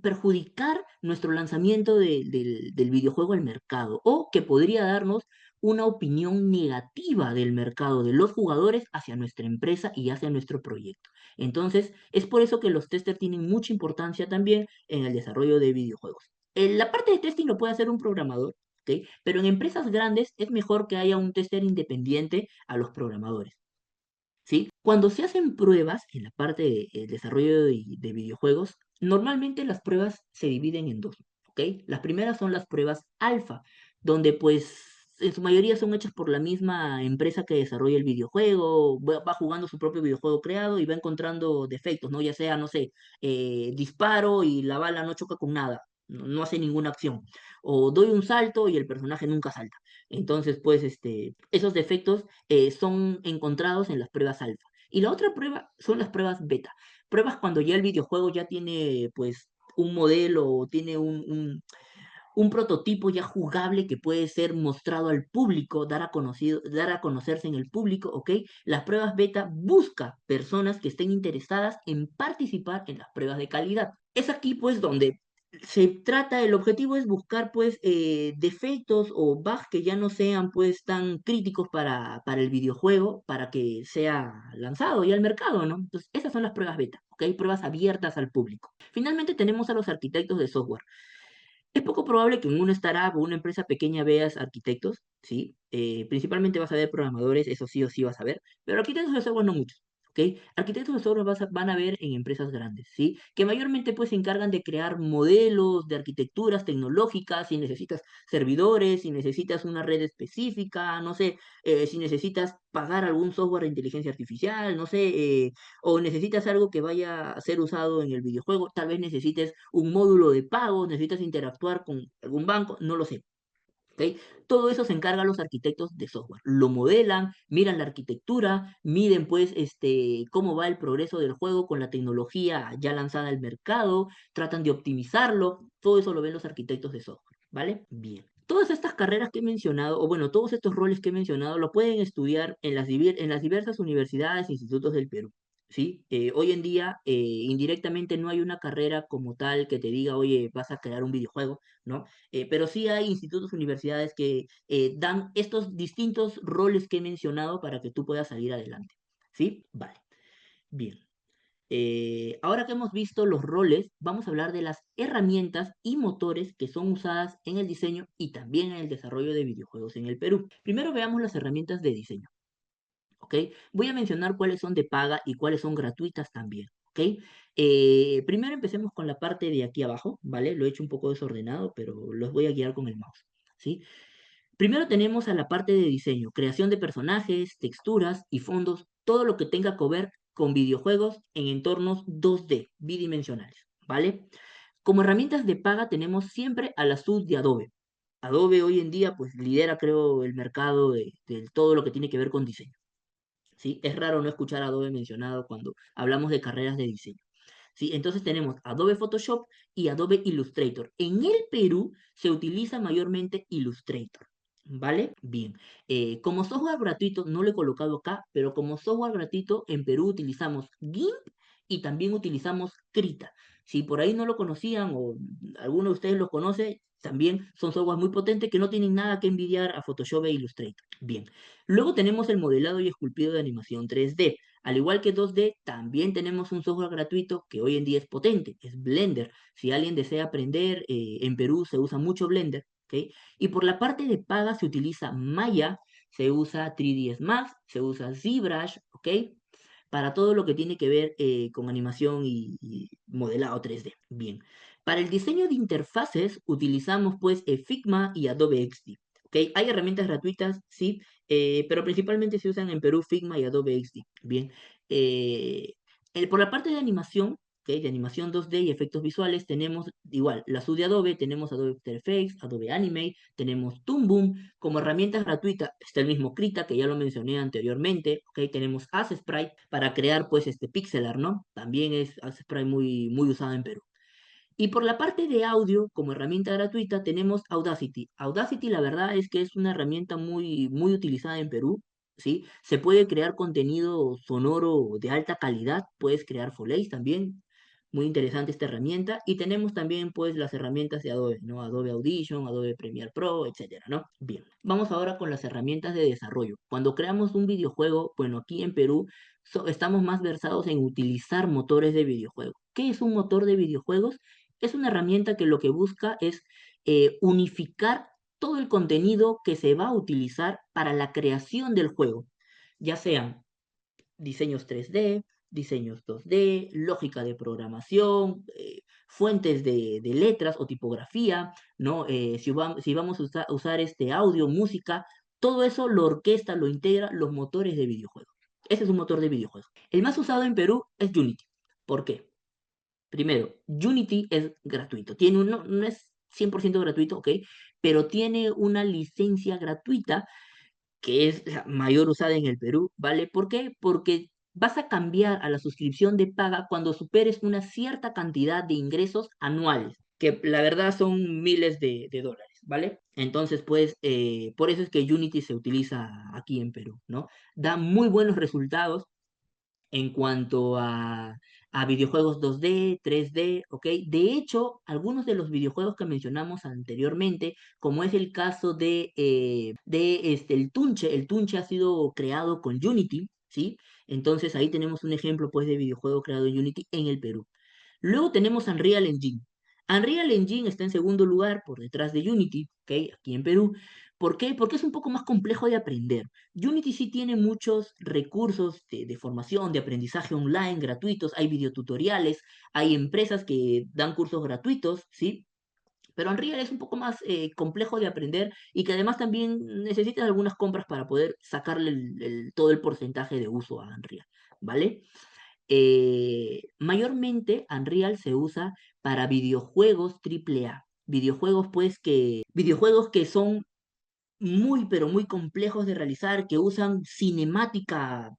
perjudicar nuestro lanzamiento del videojuego al mercado, o que podría darnos una opinión negativa del mercado, de los jugadores hacia nuestra empresa y hacia nuestro proyecto. Entonces, es por eso que los testers tienen mucha importancia también en el desarrollo de videojuegos. La parte de testing lo puede hacer un programador, ¿ok? Pero en empresas grandes es mejor que haya un tester independiente a los programadores, ¿sí? Cuando se hacen pruebas en la parte de desarrollo de videojuegos, normalmente las pruebas se dividen en dos, ¿ok? Las primeras son las pruebas alfa, donde pues en su mayoría son hechas por la misma empresa que desarrolla el videojuego, va jugando su propio videojuego creado y va encontrando defectos, ¿no? Ya sea, no sé, disparo y la bala no choca con nada, no hace ninguna acción. O doy un salto y el personaje nunca salta. Entonces, pues, esos defectos son encontrados en las pruebas alfa. Y la otra prueba son las pruebas beta. Pruebas cuando ya el videojuego ya tiene, pues, un modelo o tiene un prototipo ya jugable que puede ser mostrado al público, dar a conocerse en el público, ¿ok? Las pruebas beta busca personas que estén interesadas en participar en las pruebas de calidad. Es aquí, pues, donde se trata, el objetivo es buscar, pues, defectos o bugs que ya no sean, pues, tan críticos para el videojuego, para que sea lanzado ya al mercado, ¿no? Entonces, esas son las pruebas beta, ¿ok? Pruebas abiertas al público. Finalmente tenemos a los arquitectos de software. Es poco probable que en una startup o una empresa pequeña veas arquitectos, ¿sí? Principalmente vas a ver programadores, eso sí o sí vas a ver, pero arquitectos de software no muchos, ¿ok? Arquitectos de software van a ver en empresas grandes, ¿sí? Que mayormente pues se encargan de crear modelos de arquitecturas tecnológicas, si necesitas servidores, si necesitas una red específica, no sé, si necesitas pagar algún software de inteligencia artificial, no sé, o necesitas algo que vaya a ser usado en el videojuego, tal vez necesites un módulo de pago, necesitas interactuar con algún banco, no lo sé. ¿Ok? Todo eso se encargan los arquitectos de software. Lo modelan, miran la arquitectura, miden pues cómo va el progreso del juego con la tecnología ya lanzada al mercado, tratan de optimizarlo, todo eso lo ven los arquitectos de software, ¿vale? Bien. Todas estas carreras que he mencionado, o bueno, todos estos roles que he mencionado, lo pueden estudiar en las diversas universidades e institutos del Perú. ¿sí? Hoy en día, indirectamente no hay una carrera como tal que te diga, oye, vas a crear un videojuego, ¿no? Pero sí hay institutos, universidades que dan estos distintos roles que he mencionado para que tú puedas salir adelante, ¿sí? Vale, bien. Ahora que hemos visto los roles, vamos a hablar de las herramientas y motores que son usadas en el diseño y también en el desarrollo de videojuegos en el Perú. Primero veamos las herramientas de diseño. ¿Ok? Voy a mencionar cuáles son de paga y cuáles son gratuitas también, ¿ok? Primero empecemos con la parte de aquí abajo, ¿vale? Lo he hecho un poco desordenado, pero los voy a guiar con el mouse, ¿sí? Primero tenemos a la parte de diseño, creación de personajes, texturas y fondos, todo lo que tenga que ver con videojuegos en entornos 2D, bidimensionales, ¿vale? Como herramientas de paga tenemos siempre a la suite de Adobe. Adobe hoy en día pues lidera creo el mercado de todo lo que tiene que ver con diseño. ¿Sí? Es raro no escuchar a Adobe mencionado cuando hablamos de carreras de diseño. ¿Sí? Entonces tenemos Adobe Photoshop y Adobe Illustrator. En el Perú se utiliza mayormente Illustrator. ¿Vale? Bien. Como software gratuito, no lo he colocado acá, pero como software gratuito en Perú utilizamos GIMP y también utilizamos Krita. Si por ahí no lo conocían o alguno de ustedes lo conoce, también son softwares muy potentes que no tienen nada que envidiar a Photoshop e Illustrator. Bien. Luego tenemos el modelado y esculpido de animación 3D. Al igual que 2D, también tenemos un software gratuito que hoy en día es potente, es Blender. Si alguien desea aprender, en Perú se usa mucho Blender, ¿ok? Y por la parte de paga se utiliza Maya, se usa 3ds Max, se usa ZBrush, ¿ok? Para todo lo que tiene que ver con animación y modelado 3D. Bien. Para el diseño de interfaces utilizamos pues Figma y Adobe XD. ¿Ok? Hay herramientas gratuitas, sí, pero principalmente se usan en Perú Figma y Adobe XD. Bien. Eh, por la parte de animación, ¿ok? De animación 2D y efectos visuales, tenemos igual la suite de Adobe, tenemos Adobe After Effects, Adobe Animate, tenemos Toon Boom. Como herramientas gratuitas está el mismo Krita, que ya lo mencioné anteriormente, ¿ok? Tenemos Sprite para crear pues este pixel art, ¿no? También es Sprite muy, muy usado en Perú. Y por la parte de audio, como herramienta gratuita, tenemos Audacity. Audacity, la verdad es que es una herramienta muy, muy utilizada en Perú, ¿sí? Se puede crear contenido sonoro de alta calidad, puedes crear Foley también. Muy interesante esta herramienta. Y tenemos también, pues, las herramientas de Adobe, ¿no? Adobe Audition, Adobe Premiere Pro, etcétera, ¿no? Bien. Vamos ahora con las herramientas de desarrollo. Cuando creamos un videojuego, bueno, aquí en Perú estamos más versados en utilizar motores de videojuegos. ¿Qué es un motor de videojuegos? Es una herramienta que lo que busca es unificar todo el contenido que se va a utilizar para la creación del juego, ya sean diseños 3D, diseños 2D, lógica de programación, fuentes de letras o tipografía, ¿no? Si vamos a usar este audio, música, todo eso lo orquesta, lo integra los motores de videojuegos. Ese es un motor de videojuegos. El más usado en Perú es Unity. ¿Por qué? Primero, Unity es gratuito. No es 100% gratuito, ¿ok? Pero tiene una licencia gratuita que es la mayor usada en el Perú, ¿vale? ¿Por qué? Porque vas a cambiar a la suscripción de paga cuando superes una cierta cantidad de ingresos anuales, que la verdad son miles de dólares, ¿vale? Entonces, pues, por eso es que Unity se utiliza aquí en Perú, ¿no? Da muy buenos resultados en cuanto a videojuegos 2D, 3D, ¿ok? De hecho, algunos de los videojuegos que mencionamos anteriormente, como es el caso el Tunche ha sido creado con Unity, ¿sí? Entonces ahí tenemos un ejemplo, pues, de videojuego creado en Unity en el Perú. Luego tenemos Unreal Engine. Unreal Engine está en segundo lugar por detrás de Unity, ¿ok? Aquí en Perú. ¿Por qué? Porque es un poco más complejo de aprender. Unity sí tiene muchos recursos de formación, de aprendizaje online gratuitos, hay videotutoriales, hay empresas que dan cursos gratuitos, ¿sí? Pero Unreal es un poco más complejo de aprender y que además también necesitas algunas compras para poder sacarle todo el porcentaje de uso a Unreal, ¿vale? Mayormente Unreal se usa para videojuegos AAA. Videojuegos que son muy, pero muy complejos de realizar, que usan cinemática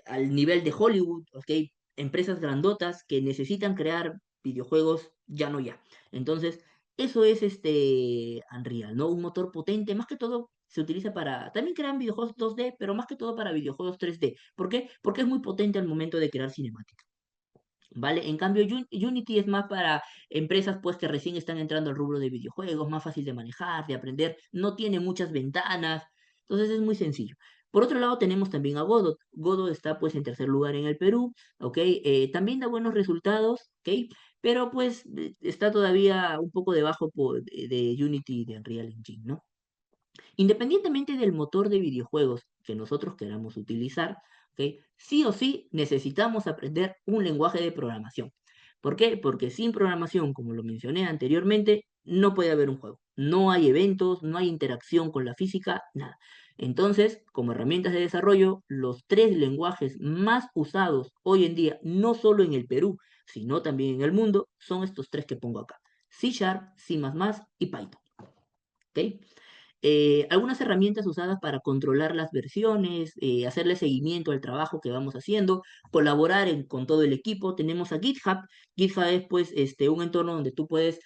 al nivel de Hollywood, ¿ok? Empresas grandotas que necesitan crear videojuegos ya no ya. Entonces, eso es este Unreal, ¿no? Un motor potente, más que todo se utiliza para, también crean videojuegos 2D, pero más que todo para videojuegos 3D. ¿Por qué? Porque es muy potente al momento de crear cinemáticas. ¿Vale? En cambio, Unity es más para empresas pues que recién están entrando al rubro de videojuegos, más fácil de manejar, de aprender, no tiene muchas ventanas, entonces es muy sencillo. Por otro lado tenemos también a Godot. Godot está pues en tercer lugar en el Perú, ¿ok? También da buenos resultados, ¿ok? Pero pues está todavía un poco debajo de Unity y de Unreal Engine, ¿no? Independientemente del motor de videojuegos que nosotros queramos utilizar, ¿ok? Sí o sí necesitamos aprender un lenguaje de programación. ¿Por qué? Porque sin programación, como lo mencioné anteriormente, no puede haber un juego. No hay eventos, no hay interacción con la física, nada. Entonces, como herramientas de desarrollo, los tres lenguajes más usados hoy en día, no solo en el Perú, sino también en el mundo, son estos tres que pongo acá. C Sharp, C++ y Python. ¿Ok? Algunas herramientas usadas para controlar las versiones, hacerle seguimiento al trabajo que vamos haciendo, colaborar con todo el equipo. Tenemos a GitHub. GitHub es pues un entorno donde tú puedes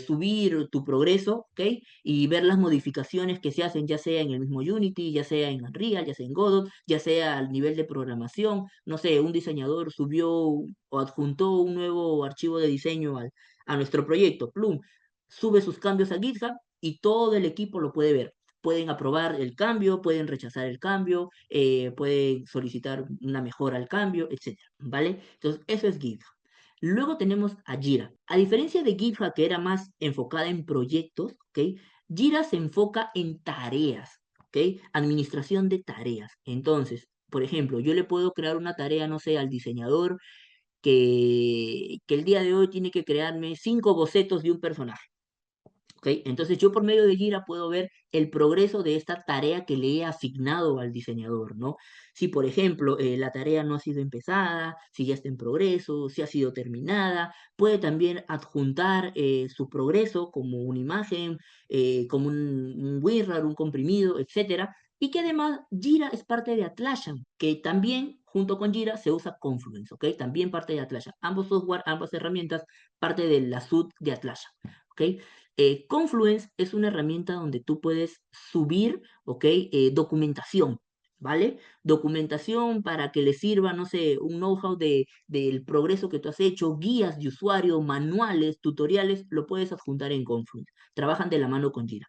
subir tu progreso, ¿ok? Y ver las modificaciones que se hacen, ya sea en el mismo Unity, ya sea en Unreal, ya sea en Godot, ya sea al nivel de programación. No sé, un diseñador subió o adjuntó un nuevo archivo de diseño a nuestro proyecto, Plum. Sube sus cambios a GitHub y todo el equipo lo puede ver. Pueden aprobar el cambio, pueden rechazar el cambio, pueden solicitar una mejora al cambio, etcétera, ¿vale? Entonces, eso es GitHub. Luego tenemos a Jira. A diferencia de GitHub, que era más enfocada en proyectos, ¿ok? Jira se enfoca en tareas, ¿ok? Administración de tareas. Entonces, por ejemplo, yo le puedo crear una tarea, no sé, al diseñador que el día de hoy tiene que crearme 5 bocetos de un personaje. ¿Ok? Entonces yo por medio de Jira puedo ver el progreso de esta tarea que le he asignado al diseñador, ¿no? Si por ejemplo la tarea no ha sido empezada, si ya está en progreso, si ha sido terminada, puede también adjuntar su progreso como una imagen, como un WinRAR, un comprimido, etcétera. Y que además Jira es parte de Atlassian, que también junto con Jira se usa Confluence, ¿ok? También parte de Atlassian. Ambos software, ambas herramientas, parte de la suite de Atlassian, ¿ok? Confluence es una herramienta donde tú puedes subir, ¿ok? Documentación, ¿vale? Documentación para que le sirva, no sé, un know-how del progreso que tú has hecho, guías de usuario, manuales, tutoriales, lo puedes adjuntar en Confluence. Trabajan de la mano con Jira.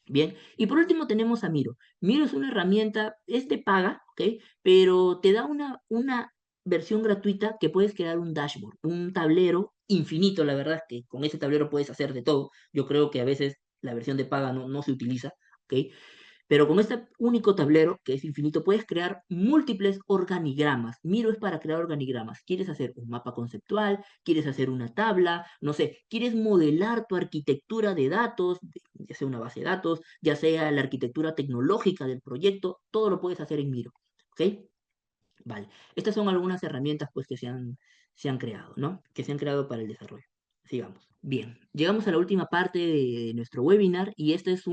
Bien, y por último tenemos a Miro. Miro es una herramienta, es de paga, ¿ok? Pero te da una versión gratuita que puedes crear un dashboard, un tablero infinito, la verdad es que con ese tablero puedes hacer de todo. Yo creo que a veces la versión de paga no se utiliza, ¿ok? Pero con este único tablero, que es infinito, puedes crear múltiples organigramas. Miro es para crear organigramas. ¿Quieres hacer un mapa conceptual? ¿Quieres hacer una tabla? No sé, ¿quieres modelar tu arquitectura de datos? Ya sea una base de datos, ya sea la arquitectura tecnológica del proyecto, todo lo puedes hacer en Miro. ¿Ok? Vale. Estas son algunas herramientas pues que se han creado, ¿no? Que se han creado para el desarrollo. Sigamos. Bien, llegamos a la última parte de nuestro webinar y este es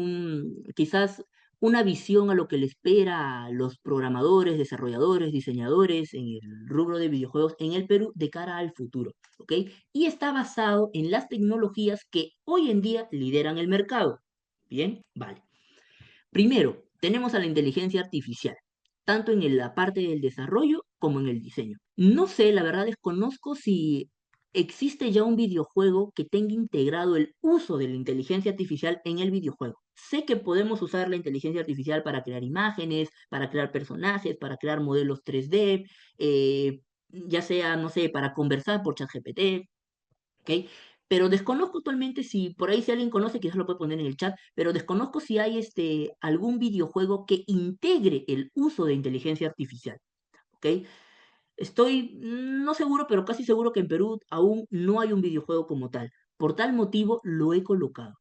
quizás una visión a lo que le espera a los programadores, desarrolladores, diseñadores en el rubro de videojuegos en el Perú de cara al futuro, ¿ok? Y está basado en las tecnologías que hoy en día lideran el mercado. Bien, vale. Primero, tenemos a la inteligencia artificial, tanto en la parte del desarrollo como en el diseño. No sé, la verdad desconozco si existe ya un videojuego que tenga integrado el uso de la inteligencia artificial en el videojuego. Sé que podemos usar la inteligencia artificial para crear imágenes, para crear personajes, para crear modelos 3D, ya sea, no sé, para conversar por ChatGPT, ¿ok? Pero desconozco actualmente si, por ahí si alguien conoce, quizás lo puede poner en el chat, pero desconozco si hay algún videojuego que integre el uso de inteligencia artificial, ¿ok? Estoy no seguro, pero casi seguro que en Perú aún no hay un videojuego como tal. Por tal motivo lo he colocado.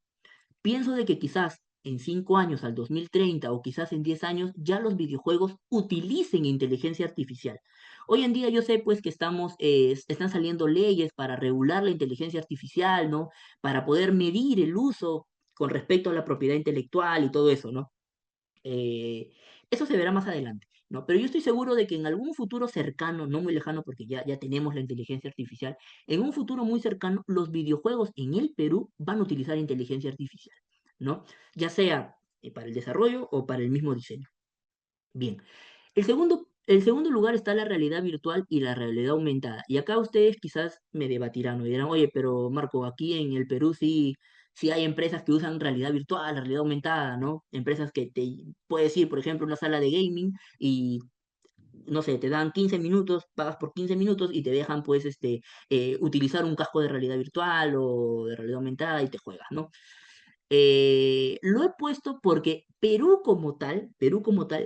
Pienso de que quizás en 5 años, al 2030 o quizás en 10 años, ya los videojuegos utilicen inteligencia artificial. Hoy en día yo sé pues que están saliendo leyes para regular la inteligencia artificial, ¿no? Para poder medir el uso con respecto a la propiedad intelectual y todo eso, ¿no? Eh, Eso se verá más adelante, ¿no? Pero yo estoy seguro de que en algún futuro cercano, no muy lejano, porque ya tenemos la inteligencia artificial, en un futuro muy cercano, los videojuegos en el Perú van a utilizar inteligencia artificial, ¿no? Ya sea para el desarrollo o para el mismo diseño. Bien, el segundo lugar está la realidad virtual y la realidad aumentada. Y acá ustedes quizás me debatirán o dirán, oye, pero Marco, aquí en el Perú sí hay empresas que usan realidad virtual, realidad aumentada, ¿no? Empresas que te puedes ir, por ejemplo, a una sala de gaming y no sé, te dan 15 minutos, pagas por 15 minutos y te dejan, pues, utilizar un casco de realidad virtual o de realidad aumentada y te juegas, ¿no? Lo he puesto porque Perú como tal,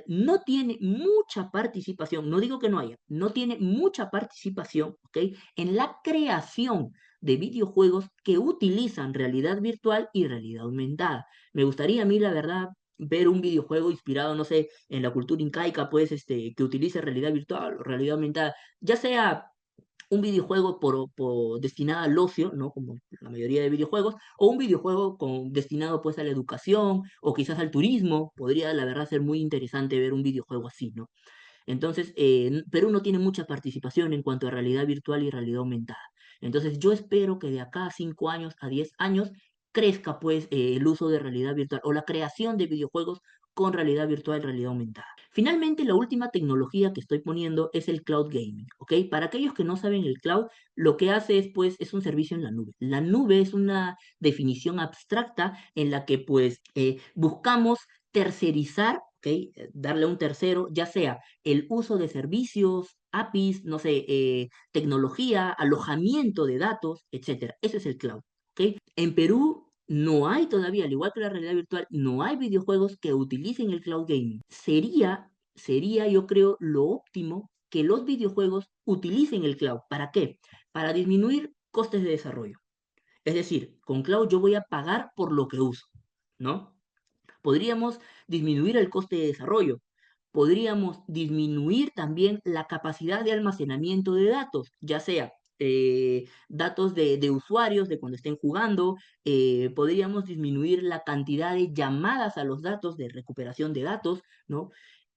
no tiene mucha participación, no digo que no haya, no tiene mucha participación, ¿ok? En la creación de videojuegos que utilizan realidad virtual y realidad aumentada. Me gustaría a mí, la verdad, ver un videojuego inspirado, no sé, en la cultura incaica, pues, que utilice realidad virtual o realidad aumentada, ya sea un videojuego destinado al ocio, ¿no? Como la mayoría de videojuegos, o un videojuego destinado pues a la educación o quizás al turismo. Podría, la verdad, ser muy interesante ver un videojuego así, ¿no? Entonces, Perú no tiene mucha participación en cuanto a realidad virtual y realidad aumentada. Entonces, yo espero que de acá a 5 años, a 10 años, crezca pues el uso de realidad virtual o la creación de videojuegos con realidad virtual y realidad aumentada. Finalmente, la última tecnología que estoy poniendo es el cloud gaming, ¿ok? Para aquellos que no saben, el cloud lo que hace es, pues, es un servicio en la nube. La nube es una definición abstracta en la que, pues, buscamos tercerizar, ¿ok? Darle a un tercero, ya sea el uso de servicios, APIs, no sé, tecnología, alojamiento de datos, etcétera. Ese es el cloud, ¿ok? En Perú no hay todavía, al igual que la realidad virtual, no hay videojuegos que utilicen el cloud gaming. Sería, yo creo, lo óptimo que los videojuegos utilicen el cloud. ¿Para qué? Para disminuir costes de desarrollo. Es decir, con cloud yo voy a pagar por lo que uso, ¿no? Podríamos disminuir el coste de desarrollo. Podríamos disminuir también la capacidad de almacenamiento de datos, ya sea datos de usuarios de cuando estén jugando. Podríamos disminuir la cantidad de llamadas a los datos, de recuperación de datos, ¿no?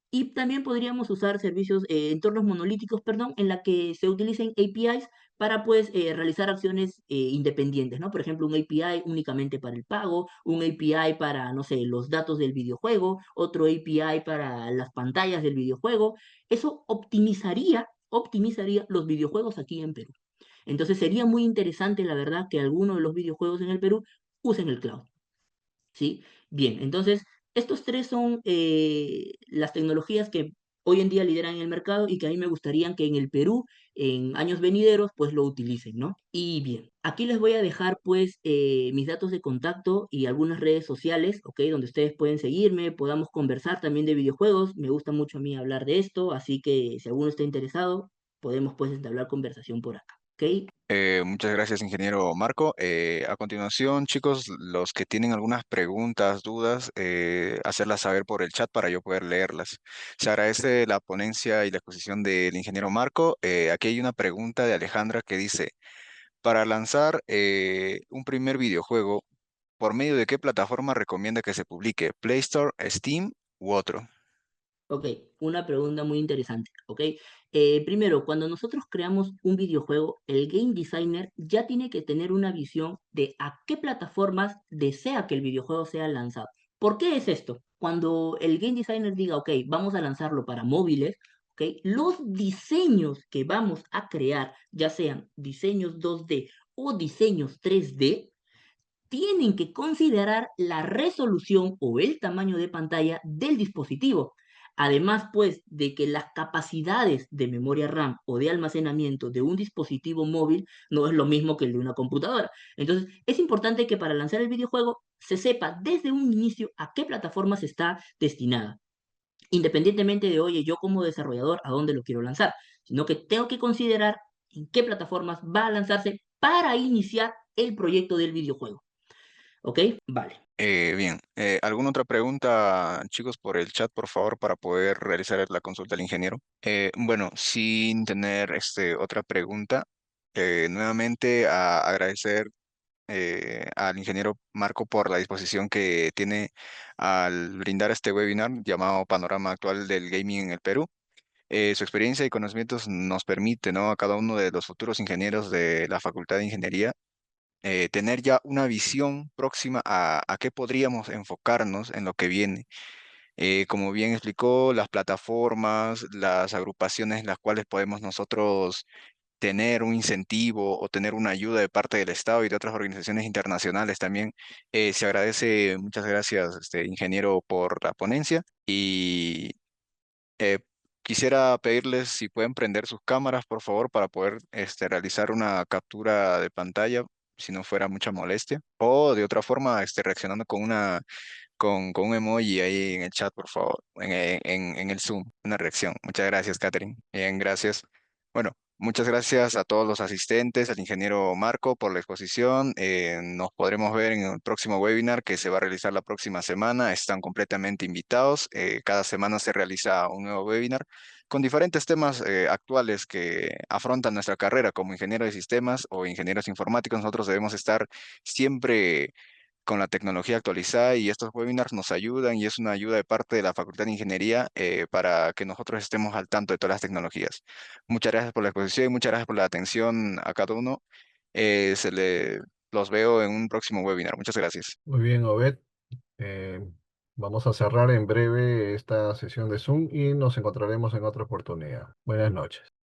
Y también podríamos usar servicios, entornos monolíticos, perdón, en la que se utilicen APIs para pues realizar acciones independientes, ¿no? Por ejemplo, un API únicamente para el pago, un API para, no sé, los datos del videojuego, otro API para las pantallas del videojuego. Eso optimizaría los videojuegos aquí en Perú. Entonces sería muy interesante, la verdad, que algunos de los videojuegos en el Perú usen el cloud. ¿Sí? Bien, entonces, estos tres son las tecnologías que hoy en día lideran el mercado y que a mí me gustaría que en el Perú, en años venideros, pues lo utilicen, ¿no? Y bien, aquí les voy a dejar pues mis datos de contacto y algunas redes sociales, ¿ok? Donde ustedes pueden seguirme, podamos conversar también de videojuegos. Me gusta mucho a mí hablar de esto, así que si alguno está interesado, podemos pues entablar conversación por acá, ¿ok? Muchas gracias, ingeniero Marco. A continuación, chicos, los que tienen algunas preguntas, dudas, hacerlas saber por el chat para yo poder leerlas. Se agradece la ponencia y la exposición del ingeniero Marco. Aquí hay una pregunta de Alejandra que dice, para lanzar un primer videojuego, ¿por medio de qué plataforma recomienda que se publique? ¿Play Store, Steam u otro? Ok, una pregunta muy interesante, ¿ok? Primero, cuando nosotros creamos un videojuego, el game designer ya tiene que tener una visión de a qué plataformas desea que el videojuego sea lanzado. ¿Por qué es esto? Cuando el game designer diga, ok, vamos a lanzarlo para móviles, ¿ok? Los diseños que vamos a crear, ya sean diseños 2D o diseños 3D, tienen que considerar la resolución o el tamaño de pantalla del dispositivo. Además, pues, de que las capacidades de memoria RAM o de almacenamiento de un dispositivo móvil no es lo mismo que el de una computadora. Entonces, es importante que para lanzar el videojuego se sepa desde un inicio a qué plataforma se está destinada, independientemente de, oye, yo como desarrollador, ¿a dónde lo quiero lanzar? Sino que tengo que considerar en qué plataformas va a lanzarse para iniciar el proyecto del videojuego. ¿Ok? Vale. Bien, ¿alguna otra pregunta, chicos, por el chat, por favor, para poder realizar la consulta al ingeniero? Bueno, sin tener otra pregunta, nuevamente agradecer al ingeniero Marco por la disposición que tiene al brindar este webinar llamado Panorama Actual del Gaming en el Perú. Su experiencia y conocimientos nos permite, ¿no? A cada uno de los futuros ingenieros de la Facultad de Ingeniería tener ya una visión próxima a qué podríamos enfocarnos en lo que viene. Como bien explicó, las plataformas, las agrupaciones en las cuales podemos nosotros tener un incentivo o tener una ayuda de parte del Estado y de otras organizaciones internacionales también. Se agradece, muchas gracias, ingeniero, por la ponencia y eh, quisiera pedirles si pueden prender sus cámaras, por favor, para poder realizar una captura de pantalla, si no fuera mucha molestia, o de otra forma, reaccionando con con un emoji ahí en el chat, por favor, en el Zoom, una reacción. Muchas gracias, Catherine. Bien, gracias. Bueno, muchas gracias a todos los asistentes, al ingeniero Marco por la exposición. Nos podremos ver en el próximo webinar que se va a realizar la próxima semana. Están completamente invitados. Cada semana se realiza un nuevo webinar con diferentes temas actuales que afrontan nuestra carrera como ingeniero de sistemas o ingenieros informáticos. Nosotros debemos estar siempre con la tecnología actualizada y estos webinars nos ayudan y es una ayuda de parte de la Facultad de Ingeniería para que nosotros estemos al tanto de todas las tecnologías. Muchas gracias por la exposición y muchas gracias por la atención a cada uno. Los veo en un próximo webinar. Muchas gracias. Muy bien, Obed. Eh, Vamos a cerrar en breve esta sesión de Zoom y nos encontraremos en otra oportunidad. Buenas noches.